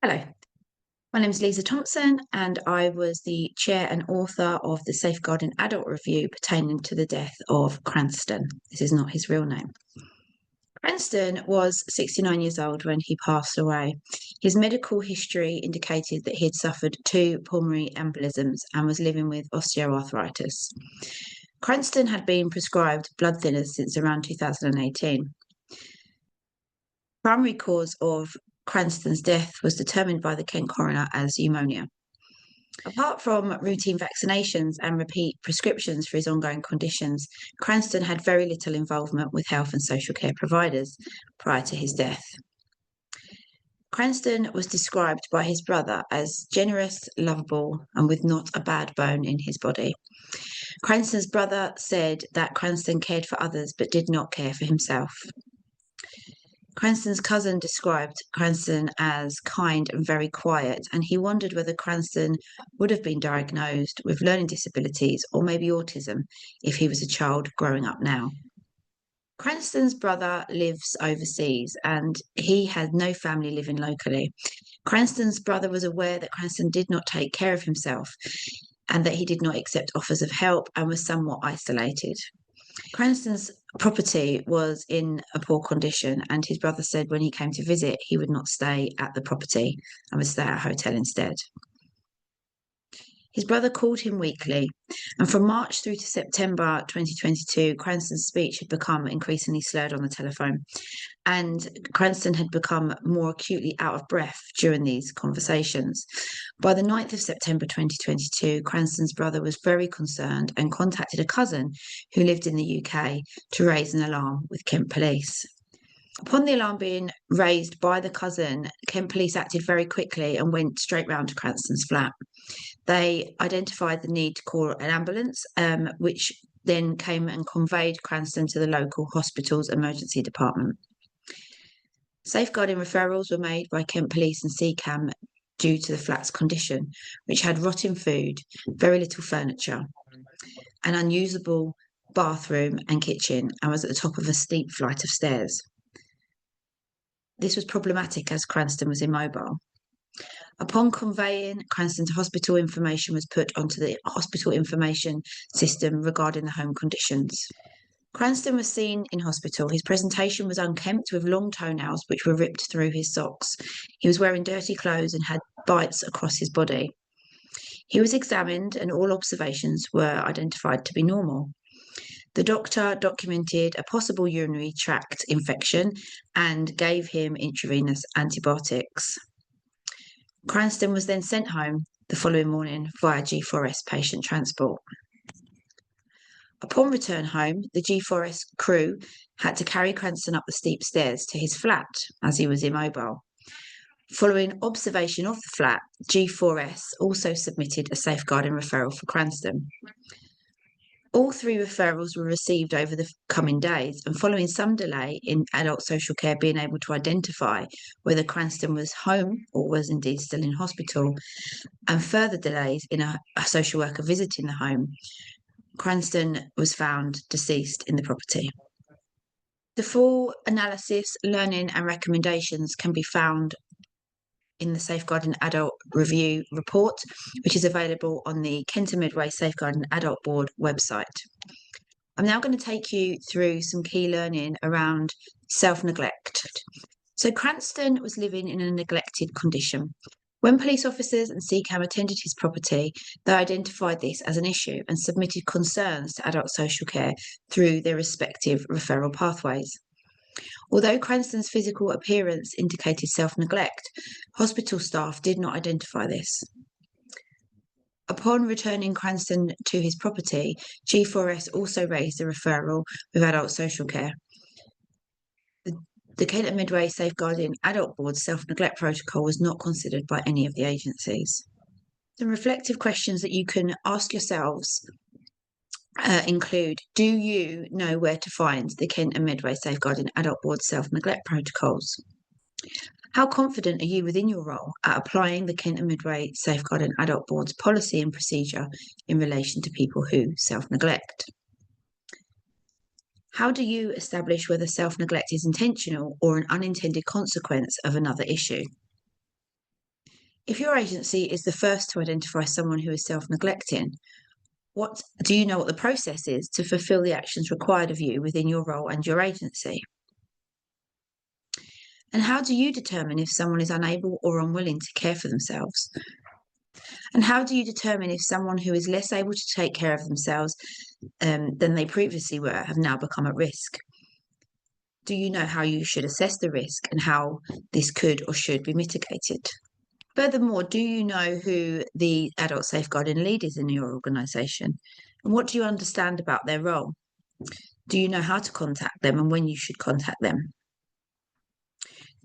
Hello, my name is Lisa Thompson, and I was the chair and author of the Safeguarding Adult Review pertaining to the death of Cranston. This is not his real name. Cranston was 69 years old when he passed away. His medical history indicated that he had suffered 2 pulmonary embolisms and was living with osteoarthritis. Cranston had been prescribed blood thinners since around 2018. Primary cause of Cranston's death was determined by the Kent coroner as pneumonia. Apart from routine vaccinations and repeat prescriptions for his ongoing conditions, Cranston had very little involvement with health and social care providers prior to his death. Cranston was described by his brother as generous, lovable, and with not a bad bone in his body. Cranston's brother said that Cranston cared for others but did not care for himself. Cranston's cousin described Cranston as kind and very quiet, and he wondered whether Cranston would have been diagnosed with learning disabilities or maybe autism if he was a child growing up now. Cranston's brother lives overseas and he had no family living locally. Cranston's brother was aware that Cranston did not take care of himself and that he did not accept offers of help and was somewhat isolated. Cranston's property was in a poor condition, and his brother said when he came to visit, he would not stay at the property and would stay at a hotel instead. His brother called him weekly, and from March through to September 2022, Cranston's speech had become increasingly slurred on the telephone, and Cranston had become more acutely out of breath during these conversations. By the 9th of September 2022, Cranston's brother was very concerned and contacted a cousin who lived in the UK to raise an alarm with Kent Police. Upon the alarm being raised by the cousin, Kent Police acted very quickly and went straight round to Cranston's flat. They identified the need to call an ambulance, which then came and conveyed Cranston to the local hospital's emergency department. Safeguarding referrals were made by Kent Police and CCAM due to the flat's condition, which had rotting food, very little furniture, an unusable bathroom and kitchen, and was at the top of a steep flight of stairs. This was problematic as Cranston was immobile. Upon conveying Cranston to hospital, information was put onto the hospital information system regarding the home conditions. Cranston was seen in hospital. His presentation was unkempt with long toenails which were ripped through his socks. He was wearing dirty clothes and had bites across his body. He was examined and all observations were identified to be normal. The doctor documented a possible urinary tract infection and gave him intravenous antibiotics. Cranston was then sent home the following morning via G4S patient transport. Upon return home, the G4S crew had to carry Cranston up the steep stairs to his flat as he was immobile. Following observation of the flat, G4S also submitted a safeguarding referral for Cranston. All 3 referrals were received over the coming days, and following some delay in adult social care being able to identify whether Cranston was home or was indeed still in hospital, and further delays in a social worker visiting the home, Cranston was found deceased in the property. The full analysis, learning and recommendations can be found in the Safeguarding Adult Review report, which is available on the Kent and Midway Safeguarding Adult Board website. I'm now going to take you through some key learning around self-neglect. So Cranston was living in a neglected condition. When police officers and CCAM attended his property, they identified this as an issue and submitted concerns to adult social care through their respective referral pathways. Although Cranston's physical appearance indicated self-neglect, hospital staff did not identify this. Upon returning Cranston to his property, G4S also raised a referral with adult social care. The Kent and Midway Safeguarding Adult Board self-neglect protocol was not considered by any of the agencies. Some reflective questions that you can ask yourselves include, do you know where to find the Kent and Midway Safeguarding Adult Board self-neglect protocols? How confident are you within your role at applying the Kent and Midway Safeguarding Adult Board's policy and procedure in relation to people who self-neglect? How do you establish whether self-neglect is intentional or an unintended consequence of another issue? If your agency is the first to identify someone who is self-neglecting, do you know what the process is to fulfill the actions required of you within your role and your agency? And how do you determine if someone is unable or unwilling to care for themselves? And how do you determine if someone who is less able to take care of themselves than they previously were have now become at risk? Do you know how you should assess the risk and how this could or should be mitigated? Furthermore, do you know who the adult safeguarding lead is in your organisation? And what do you understand about their role? Do you know how to contact them and when you should contact them?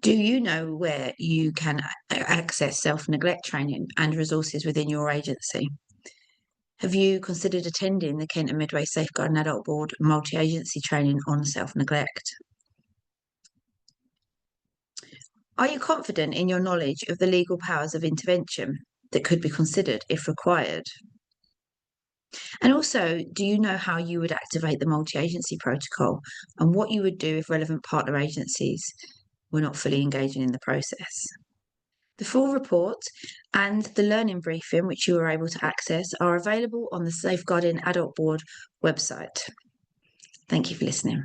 Do you know where you can access self-neglect training and resources within your agency? Have you considered attending the Kent and Midway Safeguarding Adult Board multi-agency training on self-neglect? Are you confident in your knowledge of the legal powers of intervention that could be considered if required? And also, do you know how you would activate the multi-agency protocol and what you would do if relevant partner agencies were not fully engaging in the process? The full report and the learning briefing, which you were able to access, are available on the Safeguarding Adult Board website. Thank you for listening.